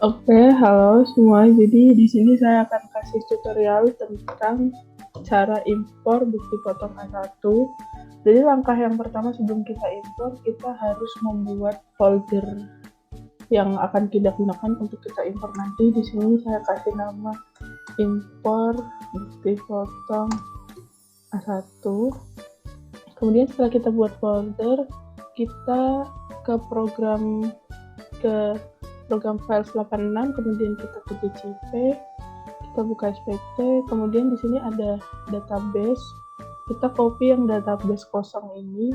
Oke, halo semua. Jadi di sini saya akan kasih tutorial tentang cara impor bukti potong A1. Jadi langkah yang pertama sebelum kita impor, kita harus membuat folder yang akan kita gunakan untuk kita impor nanti. Di sini saya kasih nama impor bukti potong A1. Kemudian setelah kita buat folder, kita ke program Files 86, kemudian kita ke DCP, kita buka SPT, kemudian di sini ada database. Kita copy yang database kosong ini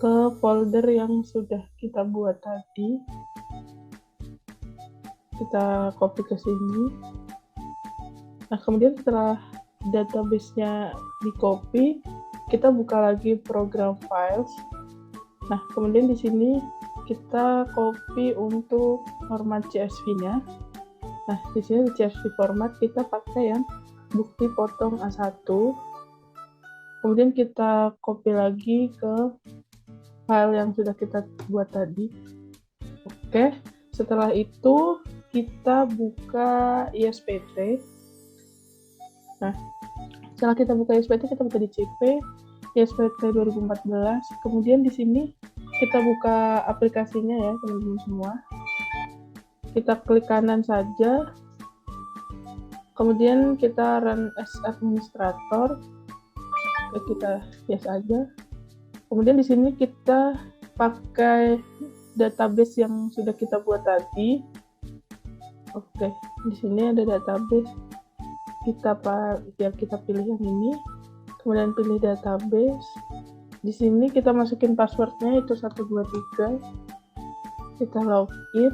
ke folder yang sudah kita buat tadi. Kita copy ke sini. Nah, kemudian setelah database-nya di copy, kita buka lagi program files. Nah, kemudian di sini kita copy untuk format CSV-nya. Nah, di sini di CSV format kita pakai yang bukti potong A1. Kemudian kita copy lagi ke file yang sudah kita buat tadi. Oke, setelah itu kita buka ISPT. Nah, setelah kita buka ISPT, kita buka di CP, ISPT 2014. Kemudian di sini kita buka aplikasinya ya teman-teman semua. Kita klik kanan saja, kemudian kita run as administrator. Kita yes aja. Kemudian di sini kita pakai database yang sudah kita buat tadi. Oke, di sini ada database. Kita pilih yang ini, kemudian pilih database. Di sini kita masukin passwordnya itu 123. Kita login.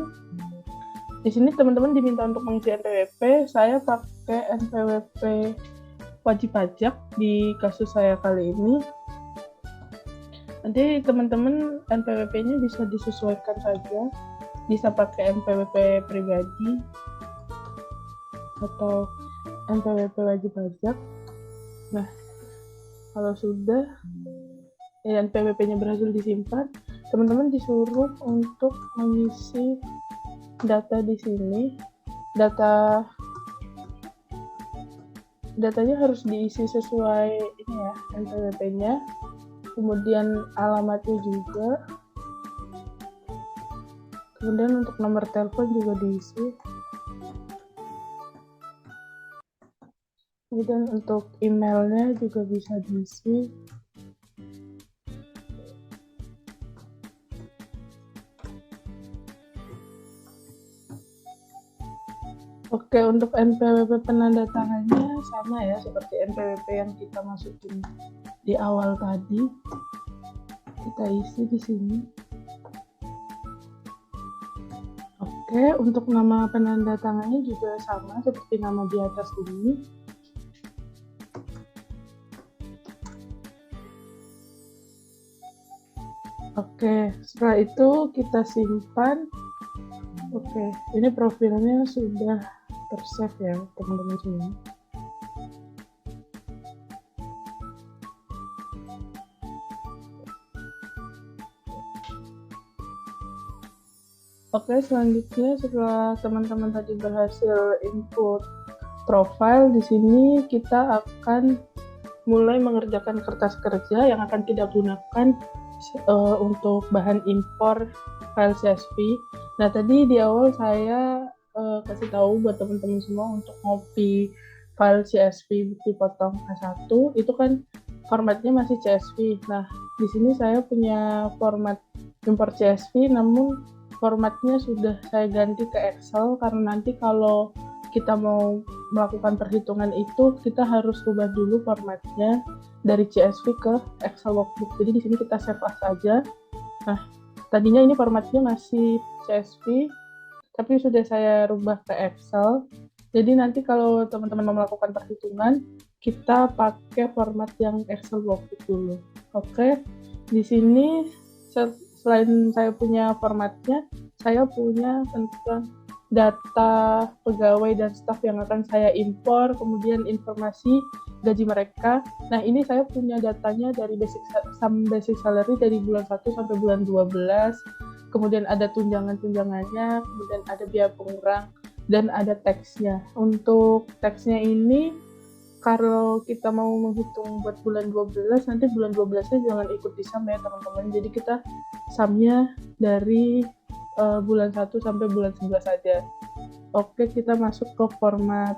Di sini teman-teman diminta untuk mengisi NPWP. Saya pakai NPWP wajib pajak di kasus saya kali ini. Nanti teman-teman NPWP-nya bisa disesuaikan saja. Bisa pakai NPWP pribadi atau NPWP wajib pajak. Nah, kalau sudah NPWP-nya berhasil disimpan, teman-teman disuruh untuk mengisi data di sini. Datanya harus diisi sesuai ini ya, NPWP-nya. Kemudian alamatnya juga. Kemudian untuk nomor telepon juga diisi. Kemudian untuk emailnya juga bisa diisi. Oke, untuk NPWP penandatangannya sama ya seperti NPWP yang kita masukin di awal tadi. Kita isi di sini. Oke, untuk nama penandatangannya juga sama seperti nama di atas ini. Oke, setelah itu kita simpan. Oke, ini profilnya sudah tersave ya teman-teman semua. Oke, selanjutnya setelah teman-teman tadi berhasil input profile, di sini kita akan mulai mengerjakan kertas kerja yang akan kita gunakan untuk bahan impor file CSV. Nah, tadi di awal saya kasih tahu buat teman-teman semua untuk copy file CSV bukti potong A1 itu kan formatnya masih CSV. Nah, di sini saya punya format impor CSV, namun formatnya sudah saya ganti ke Excel karena nanti kalau kita mau melakukan perhitungan itu kita harus ubah dulu formatnya dari CSV ke Excel workbook. Jadi di sini kita save as aja. Nah, tadinya ini formatnya masih CSV, tapi sudah saya rubah ke Excel. Jadi nanti kalau teman-teman mau melakukan perhitungan, kita pakai format yang Excel workbook dulu. Oke, di sini selain saya punya formatnya, saya punya tentang data pegawai dan staf yang akan saya impor, kemudian informasi gaji mereka. Nah, ini saya punya datanya dari basic salary dari bulan 1 sampai bulan 12, kemudian ada tunjangan-tunjangannya, kemudian ada biaya pengurang, dan ada teksnya. Untuk teksnya ini, kalau kita mau menghitung buat bulan 12, nanti bulan 12-nya jangan ikut di sum ya teman-teman. Jadi kita sumnya dari bulan 1 sampai bulan 11 saja. Oke, kita masuk ke format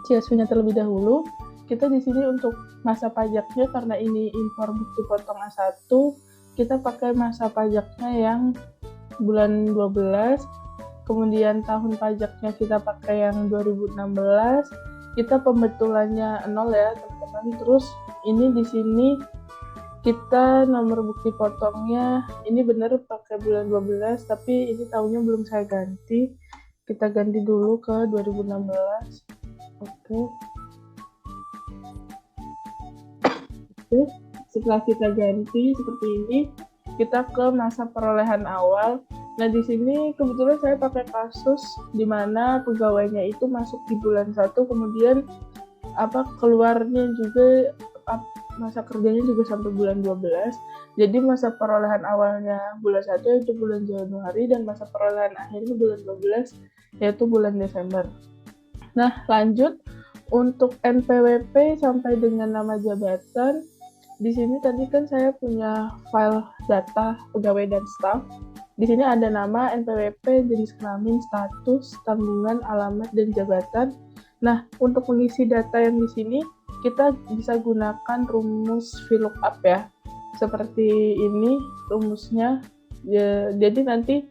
CSV-nya terlebih dahulu. Kita di sini untuk masa pajaknya, karena ini impor bukti potong A1, kita pakai masa pajaknya yang bulan 12, kemudian tahun pajaknya kita pakai yang 2016, kita pembetulannya 0 ya teman-teman. Terus ini di sini kita nomor bukti potongnya ini benar pakai bulan 12, tapi ini tahunnya belum saya ganti. Kita ganti dulu ke 2016. Oke. Setelah kita ganti seperti ini, kita ke masa perolehan awal. Nah, di sini kebetulan saya pakai kasus di mana pegawainya itu masuk di bulan 1, kemudian keluarnya juga masa kerjanya juga sampai bulan 12. Jadi masa perolehan awalnya bulan 1 yaitu bulan Januari, dan masa perolehan akhirnya bulan 12 yaitu bulan Desember. Nah, lanjut untuk NPWP sampai dengan nama jabatan. Di sini tadi kan saya punya file data pegawai dan staf. Di sini ada nama, NPWP, jenis kelamin, status, tanggungan, alamat, dan jabatan. Nah, untuk mengisi data yang di sini, kita bisa gunakan rumus VLOOKUP ya. Seperti ini rumusnya. Jadi nanti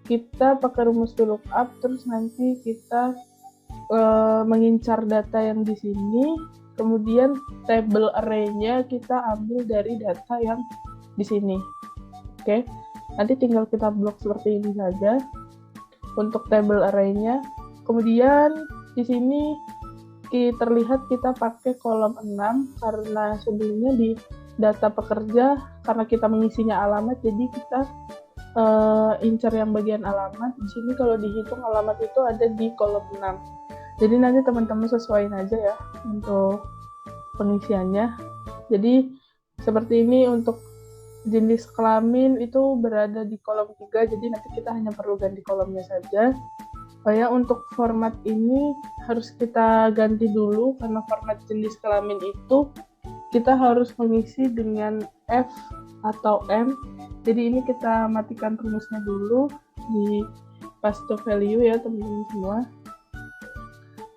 kita pakai rumus VLOOKUP, terus nanti kita mengincar data yang di sini, kemudian table array-nya kita ambil dari data yang di sini. Oke. Nanti tinggal kita blok seperti ini saja untuk table array-nya. Kemudian di sini terlihat kita pakai kolom 6 karena sebelumnya di data pekerja karena kita mengisinya alamat, jadi kita incar yang bagian alamat. Di sini kalau dihitung alamat itu ada di kolom 6. Jadi nanti teman-teman sesuaiin aja ya untuk pengisiannya. Jadi seperti ini untuk jenis kelamin itu berada di kolom 3, jadi nanti kita hanya perlu ganti kolomnya saja. Untuk format ini harus kita ganti dulu karena format jenis kelamin itu kita harus mengisi dengan F atau M. Jadi ini kita matikan rumusnya dulu di paste value ya teman-teman semua.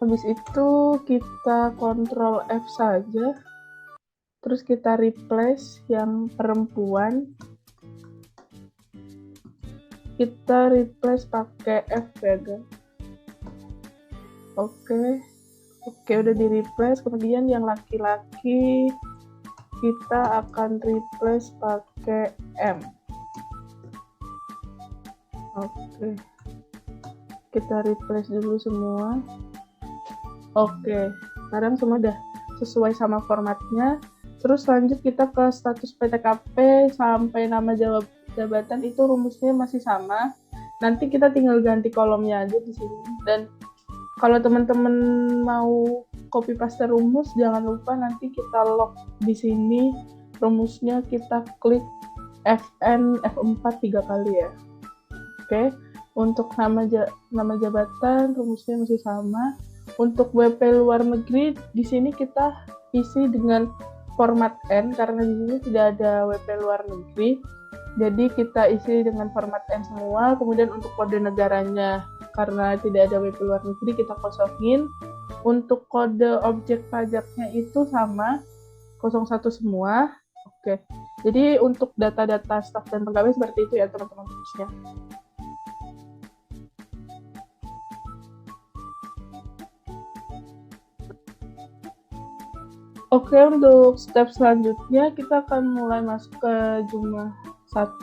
Habis itu kita Ctrl F saja. Terus kita replace yang perempuan. Kita replace pakai F ya guys. Oke, udah di replace. Kemudian yang laki-laki kita akan replace pakai M. Oke, kita replace dulu semua. Oke, sekarang semua udah sesuai sama formatnya. Terus lanjut kita ke status PTKP sampai nama jabatan itu rumusnya masih sama. Nanti kita tinggal ganti kolomnya aja di sini. Dan kalau teman-teman mau copy paste rumus, jangan lupa nanti kita lock di sini rumusnya, kita klik Fn F4 3 kali ya. Oke, untuk nama jabatan rumusnya masih sama. Untuk WP luar negeri di sini kita isi dengan format N karena di sini tidak ada WP luar negeri. Jadi kita isi dengan format N semua. Kemudian untuk kode negaranya karena tidak ada WP luar negeri kita kosongin. Untuk kode objek pajaknya itu sama 01 semua. Oke. Jadi untuk data-data staf dan pegawai seperti itu ya teman-teman rumusnya. Oke, untuk step selanjutnya kita akan mulai masuk ke jumlah 1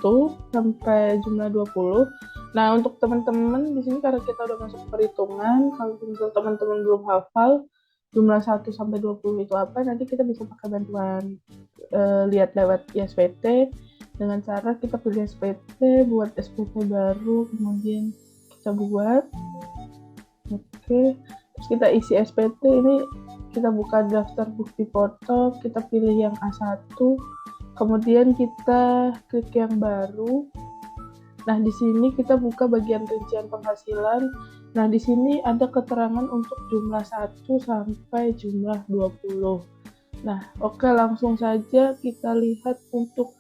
sampai jumlah 20. Nah, untuk teman-teman di sini karena kita udah masuk perhitungan, kalau misalnya teman-teman belum hafal jumlah 1 sampai 20 itu apa, nanti kita bisa pakai bantuan lihat lewat ISPT dengan cara kita pilih SPT, buat SPT baru, kemudian kita buat. Oke, terus kita isi SPT ini. Kita buka daftar bukti foto, kita pilih yang A1, kemudian kita klik yang baru, Nah, di sini kita buka bagian rincian penghasilan. Nah, di sini ada keterangan untuk jumlah 1 sampai jumlah 20. Nah, oke, langsung saja kita lihat untuk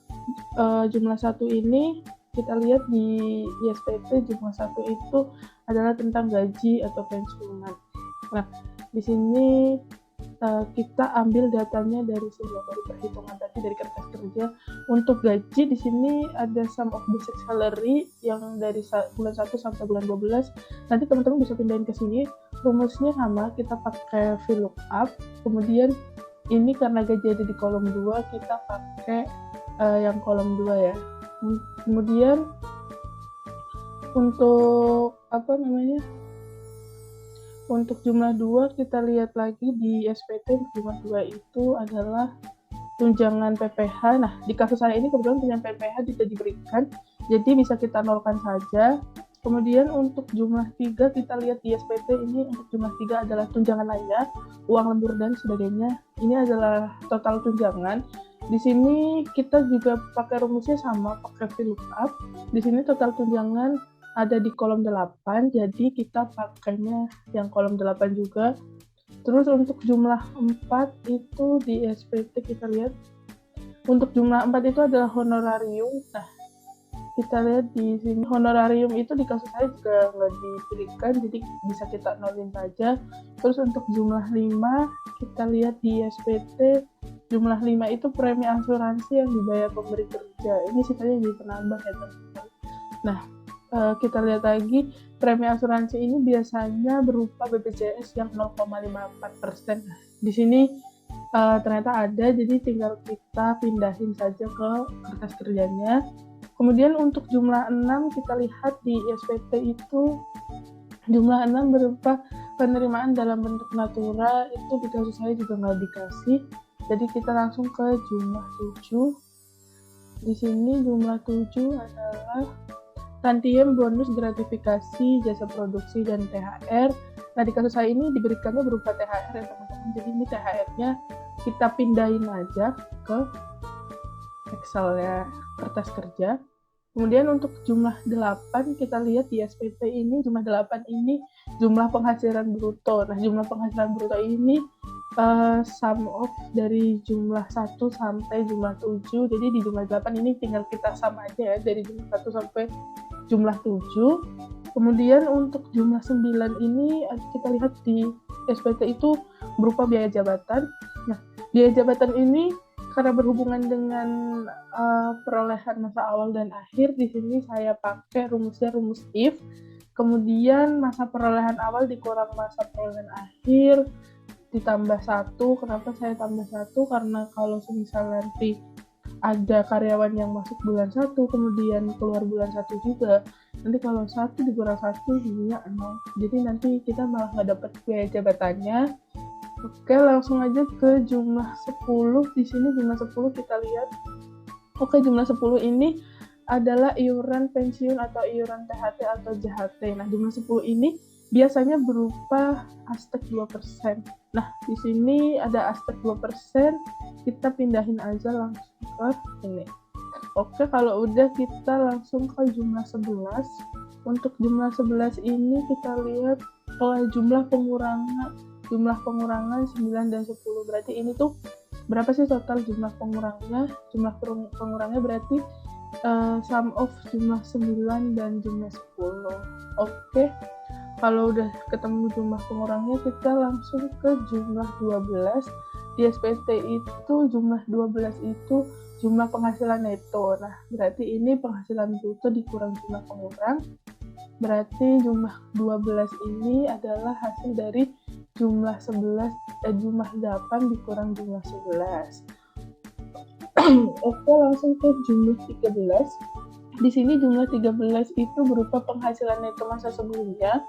jumlah 1 ini. Kita lihat di ISPT jumlah 1 itu adalah tentang gaji atau pensiunan. Nah, di sini kita ambil datanya dari perhitungan tadi dari kertas kerja. Untuk gaji di sini ada sum of basic salary yang dari bulan 1 sampai bulan 12. Nanti teman-teman bisa pindahin ke sini. Rumusnya sama, kita pakai VLOOKUP. Kemudian ini karena gaji ada di kolom 2, kita pakai yang kolom 2 ya. Kemudian untuk untuk jumlah 2 kita lihat lagi di SPT. Jumlah 2 itu adalah tunjangan PPH. Nah, di kasus saya ini kebetulan tunjangan PPH tidak diberikan, jadi bisa kita nolkan saja. Kemudian untuk jumlah 3 kita lihat di SPT ini, untuk jumlah 3 adalah tunjangan lainnya, uang lembur dan sebagainya. Ini adalah total tunjangan. Di sini kita juga pakai rumusnya sama, pakai VLOOKUP. Di sini total tunjangan ada di kolom 8, jadi kita pakainya yang kolom 8 juga. Terus untuk jumlah 4 itu di SPT kita lihat. Untuk jumlah 4 itu adalah honorarium. Nah, kita lihat di sini honorarium itu di kasus saya juga nggak diberikan, jadi bisa kita nolin saja. Terus untuk jumlah 5 kita lihat di SPT. Jumlah 5 itu premi asuransi yang dibayar pemberi kerja. Ini sisanya jadi penambah ya teman-teman. Nah, kita lihat lagi, premi asuransi ini biasanya berupa BPJS yang 0,54%. Di sini ternyata ada, jadi tinggal kita pindahin saja ke kertas kerjanya. Kemudian untuk jumlah 6 kita lihat di SPT itu jumlah 6 berupa penerimaan dalam bentuk natura, itu di kasus saya juga nggak dikasih. Jadi kita langsung ke jumlah 7. Di sini jumlah 7 adalah tantiem, bonus, gratifikasi, jasa produksi, dan THR. Nah, di kasus saya ini diberikannya berupa THR ya teman-teman. Jadi ini THR-nya kita pindahin aja ke Excel ya, kertas kerja. Kemudian untuk jumlah 8 kita lihat di SPT ini, jumlah 8 ini jumlah penghasilan bruto. Nah, jumlah penghasilan bruto ini sum of dari jumlah 1 sampai jumlah 7. Jadi di jumlah 8 ini tinggal kita sum aja ya, dari jumlah 1 sampai jumlah 7. Kemudian untuk jumlah 9 ini kita lihat di SPT itu berupa biaya jabatan. Nah, biaya jabatan ini karena berhubungan dengan perolehan masa awal dan akhir, di sini saya pakai rumusnya rumus if. Kemudian masa perolehan awal dikurang masa perolehan akhir ditambah 1. Kenapa saya tambah 1? Karena kalau misalnya nanti ada karyawan yang masuk bulan 1 kemudian keluar bulan 1 juga, nanti kalau 1 dikurang 1 jadinya 0. Jadi nanti kita malah nggak dapat biaya jabatannya. Oke, langsung aja ke jumlah 10. Di sini jumlah 10 kita lihat. Oke, jumlah 10 ini adalah iuran pensiun atau iuran THT atau JHT. Nah, jumlah 10 ini biasanya berupa aspek 2%. Nah, di sini ada aspek 2%, kita pindahin aja langsung ke ini. Oke, kalau udah kita langsung ke jumlah 11. Untuk jumlah 11 ini kita lihat jumlah pengurangan 9 dan 10. Berarti ini tuh berapa sih total jumlah pengurangnya? Jumlah pengurangnya berarti sum of jumlah 9 dan jumlah 10. Oke. Kalau udah ketemu jumlah pengurangnya, kita langsung ke jumlah 12. Di SPT itu jumlah 12 itu jumlah penghasilan neto. Nah, berarti ini penghasilan bruto dikurang jumlah pengurang. Berarti jumlah 12 ini adalah hasil dari jumlah 8 dikurang jumlah 11. Oke, langsung ke jumlah 13. Di sini jumlah 13 itu berupa penghasilan neto masa sebelumnya.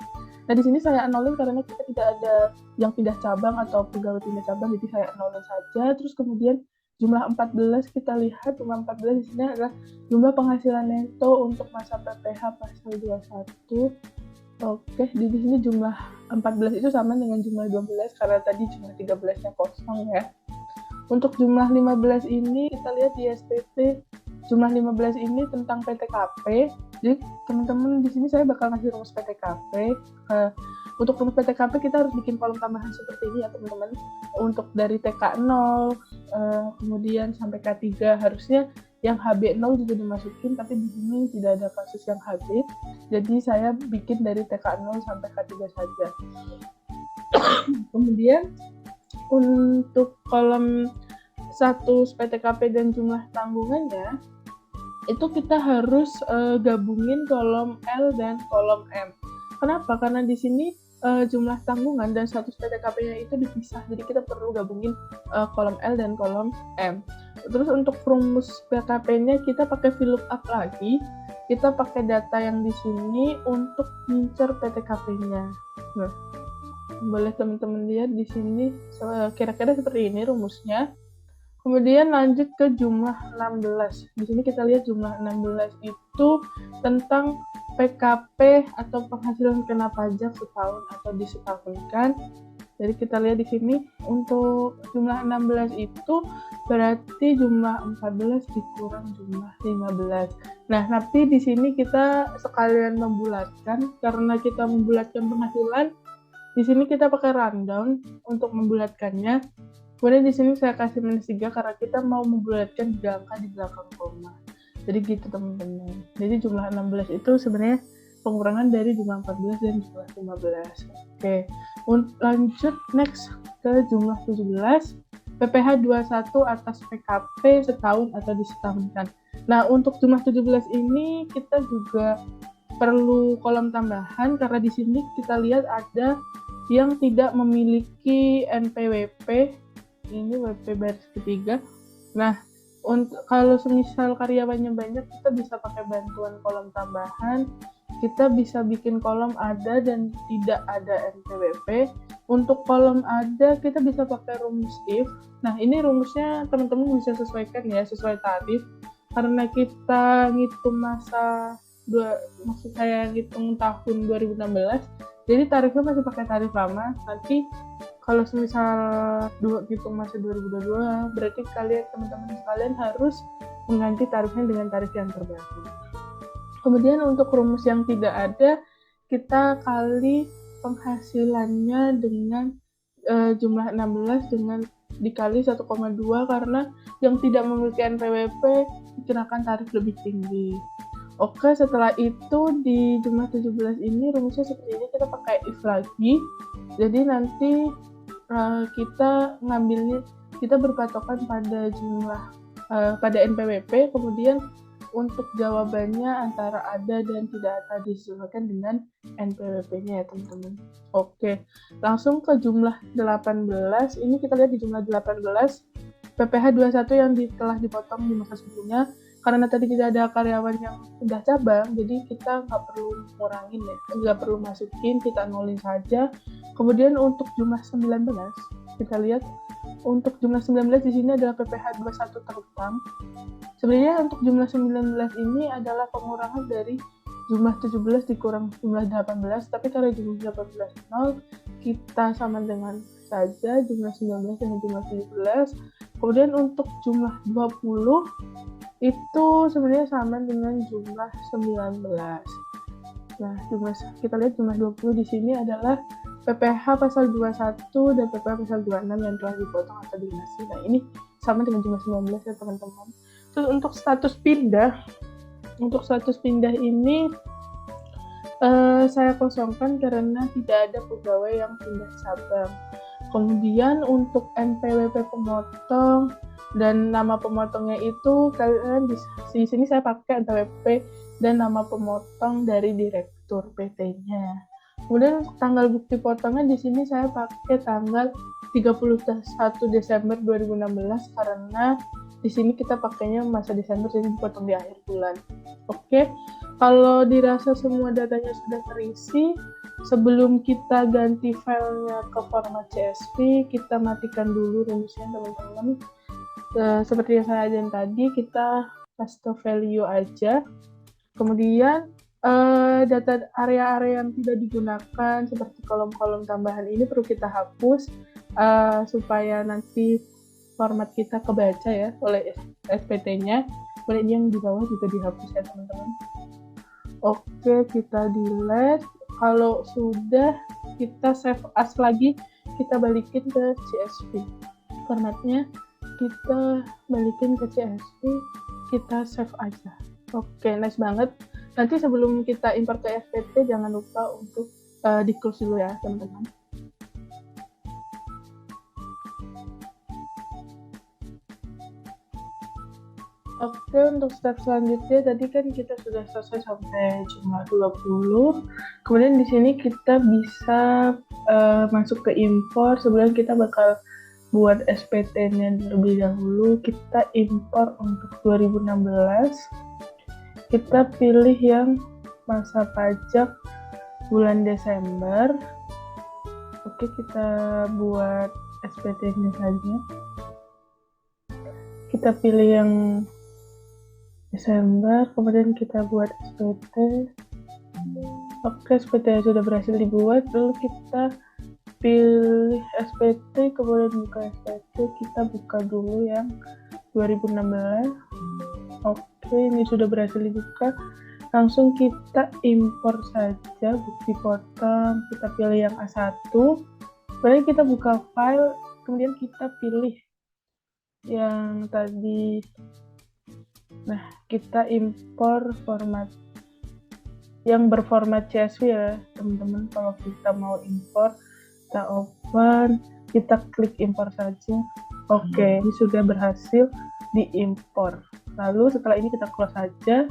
Nah, di sini saya anulin karena kita tidak ada yang pindah cabang atau pegawai pindah cabang, jadi saya anulin saja. Terus kemudian jumlah 14 kita lihat, jumlah 14 di sini adalah jumlah penghasilan neto untuk masa PPH pasal 21. Oke, di sini jumlah 14 itu sama dengan jumlah 12 karena tadi jumlah 13-nya kosong ya. Untuk jumlah 15 ini kita lihat di SPT, jumlah 15 ini tentang PTKP. Jadi teman-teman di sini saya bakal ngasih rumus PTKP. Untuk rumus PTKP kita harus bikin kolom tambahan seperti ini ya teman-teman. Untuk dari TK 0 kemudian sampai K3 harusnya yang HB 0 juga dimasukin, tapi di sini tidak ada kasus yang HB. Jadi saya bikin dari TK 0 sampai K3 saja. Kemudian untuk kolom status PTKP dan jumlah tanggungannya itu kita harus gabungin kolom L dan kolom M. Kenapa? Karena di sini jumlah tanggungan dan status PTKP-nya itu dipisah, jadi kita perlu gabungin kolom L dan kolom M. Terus untuk rumus PKP-nya kita pakai VLOOKUP lagi, kita pakai data yang di sini untuk ngincer PTKP-nya. Nah, boleh teman-teman lihat di sini kira-kira seperti ini rumusnya. Kemudian lanjut ke jumlah 16. Di sini kita lihat jumlah 16 itu tentang PKP atau penghasilan kena pajak setahun atau disetahunkan. Jadi kita lihat di sini untuk jumlah 16 itu berarti jumlah 14 dikurang jumlah 15. Nah, tapi di sini kita sekalian membulatkan, karena kita membulatkan penghasilan. Di sini kita pakai rundown untuk membulatkannya. Kemudian di sini saya kasih -3 karena kita mau membulatkan 3 angka di belakang koma. Jadi gitu teman-teman. Jadi jumlah 16 itu sebenarnya pengurangan dari jumlah 14 dan jumlah 15. Oke. Lanjut next ke jumlah 17. PPh 21 atas PKP setahun atau disetahunkan. Nah, untuk jumlah 17 ini kita juga perlu kolom tambahan karena di sini kita lihat ada yang tidak memiliki NPWP. Ini WP baris ketiga. Nah, kalau semisal karyawannya banyak, kita bisa pakai bantuan kolom tambahan. Kita bisa bikin kolom ada dan tidak ada NPWP. Untuk kolom ada, kita bisa pakai rumus if. Nah, ini rumusnya teman-teman bisa sesuaikan ya, sesuai tarif. Karena kita ngitung maksud saya ngitung tahun 2016, jadi tarifnya masih pakai tarif lama. Nanti kalau semisal hitung masa 2022, berarti teman-teman sekalian harus mengganti tarifnya dengan tarif yang terbaru. Kemudian untuk rumus yang tidak ada, kita kali penghasilannya dengan jumlah 16 dengan dikali 1,2 karena yang tidak memiliki NPWP dikenakan tarif lebih tinggi. Oke, setelah itu di jumlah 17 ini rumusnya seperti ini, kita pakai if lagi. Jadi nanti kita berpatokan pada pada NPWP, kemudian untuk jawabannya antara ada dan tidak ada disesuaikan dengan NPWP-nya ya teman-teman. Oke, langsung ke jumlah 18. Ini kita lihat di jumlah 18 PPh 21 yang telah dipotong di masa sebelumnya. Karena tadi tidak ada karyawan yang sudah cabang, jadi kita nggak perlu ngurangin ya, nggak perlu masukin, kita nolin saja. Kemudian untuk jumlah 19, kita lihat untuk jumlah 19 di sini adalah PPh 21 terutang. Sebenarnya untuk jumlah 19 ini adalah pengurangan dari jumlah 17 dikurang jumlah 18, tapi kalau jumlah 18 0, kita sama dengan saja jumlah 19 dengan jumlah 17. Kemudian untuk jumlah 20 itu sebenarnya sama dengan jumlah 19. Nah, kita lihat jumlah 20 di sini adalah PPh pasal 21 dan PPh pasal 26 yang telah dipotong atau dinasi. Nah, ini sama dengan jumlah 19 ya teman-teman. Terus untuk status pindah ini saya kosongkan karena tidak ada pegawai yang pindah cabang. Kemudian untuk NPWP pemotong dan nama pemotongnya itu kalian di sini saya pakai NPWP dan nama pemotong dari direktur PT-nya. Kemudian tanggal bukti potongnya di sini saya pakai tanggal 31 Desember 2016 karena di sini kita pakainya masa Desember jadi dipotong di akhir bulan. Oke. Kalau dirasa semua datanya sudah terisi, sebelum kita ganti filenya ke format CSV, kita matikan dulu rumusnya teman-teman. Seperti yang saya ajarin tadi, kita paste value aja. Kemudian data area-area yang tidak digunakan seperti kolom-kolom tambahan ini perlu kita hapus supaya nanti format kita kebaca ya oleh SPT-nya. Kemudian yang di bawah juga dihapus ya teman-teman. Oke, kita delete. Kalau sudah, kita save as lagi, kita balikin ke CSV. Formatnya kita balikin ke CSV, kita save aja. Oke, nice banget. Nanti sebelum kita import ke FPT, jangan lupa untuk di close dulu ya, teman-teman. Oke, untuk step selanjutnya tadi kan kita sudah selesai sampai jumlah 20. Kemudian di sini kita bisa masuk ke import. Sebelum kita bakal buat SPT-nya terlebih dahulu, kita import untuk 2016. Kita pilih yang masa pajak bulan Desember. Oke, kita buat SPT-nya saja. Kita pilih yang Desember, kemudian kita buat SPT. Oke, SPT sudah berhasil dibuat, lalu kita pilih SPT, kemudian buka SPT, kita buka dulu yang 2016. Oke, ini sudah berhasil dibuka, langsung kita import saja bukti potong, kita pilih yang A1, kemudian kita buka file, kemudian kita pilih yang tadi. Nah, kita impor format yang berformat CSV ya, teman-teman. Kalau kita mau impor, kita open, kita klik impor saja. Oke, ini sudah berhasil diimpor. Lalu setelah ini kita close saja.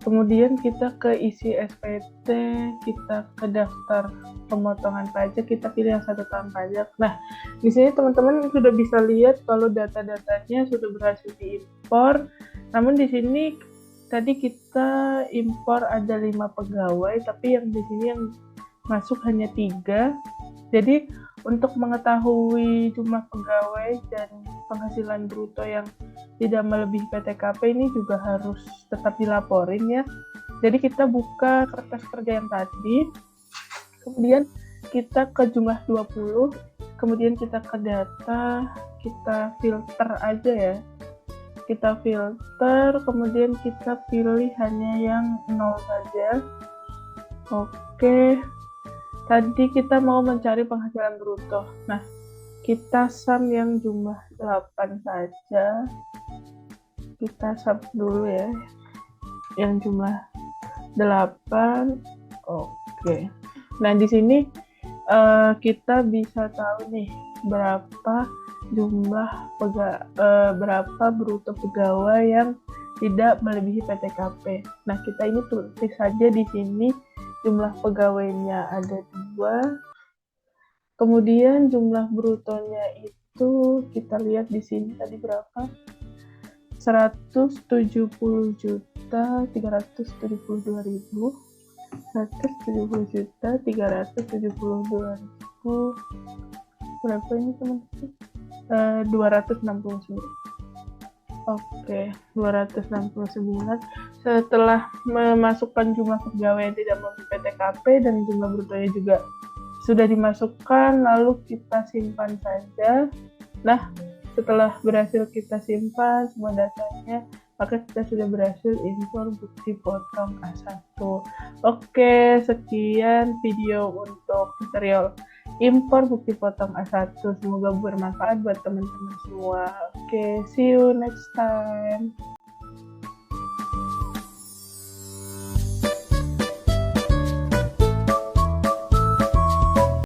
Kemudian kita ke isi SPT, kita ke daftar pemotongan pajak, kita pilih yang 1 tahun pajak. Nah, di sini teman-teman sudah bisa lihat kalau data-datanya sudah berhasil diimpor. Namun di sini tadi kita impor ada 5 pegawai, tapi yang di sini yang masuk hanya 3. Jadi untuk mengetahui jumlah pegawai dan penghasilan bruto yang tidak melebihi PTKP ini juga harus tetap dilaporin ya. Jadi kita buka kertas kerja yang tadi, kemudian kita ke jumlah 20, kemudian kita ke data, kita filter aja ya. Kita filter, kemudian kita pilih hanya yang 0 saja. Oke, tadi kita mau mencari penghasilan bruto. Nah, kita sum yang jumlah 8 saja. Kita sum dulu ya, yang jumlah 8. Oke. Nah, di sini kita bisa tahu nih berapa jumlah berapa bruto pegawai yang tidak melebihi PTKP. Nah, kita ini tulis saja di sini jumlah pegawainya ada 2. Kemudian jumlah brutonya itu kita lihat di sini tadi berapa? 170.372.000. 170.372.000. Berapa ini teman-teman? 269. Oke, 269. Setelah memasukkan jumlah pegawai yang tidak melebihi PTKP dan jumlah brutonya juga sudah dimasukkan, lalu kita simpan saja. Nah, setelah berhasil kita simpan semua datanya, maka kita sudah berhasil impor bukti potong A1. Oke, sekian video untuk tutorial impor bukti potong A1. Semoga bermanfaat buat teman-teman semua. Oke, see you next time.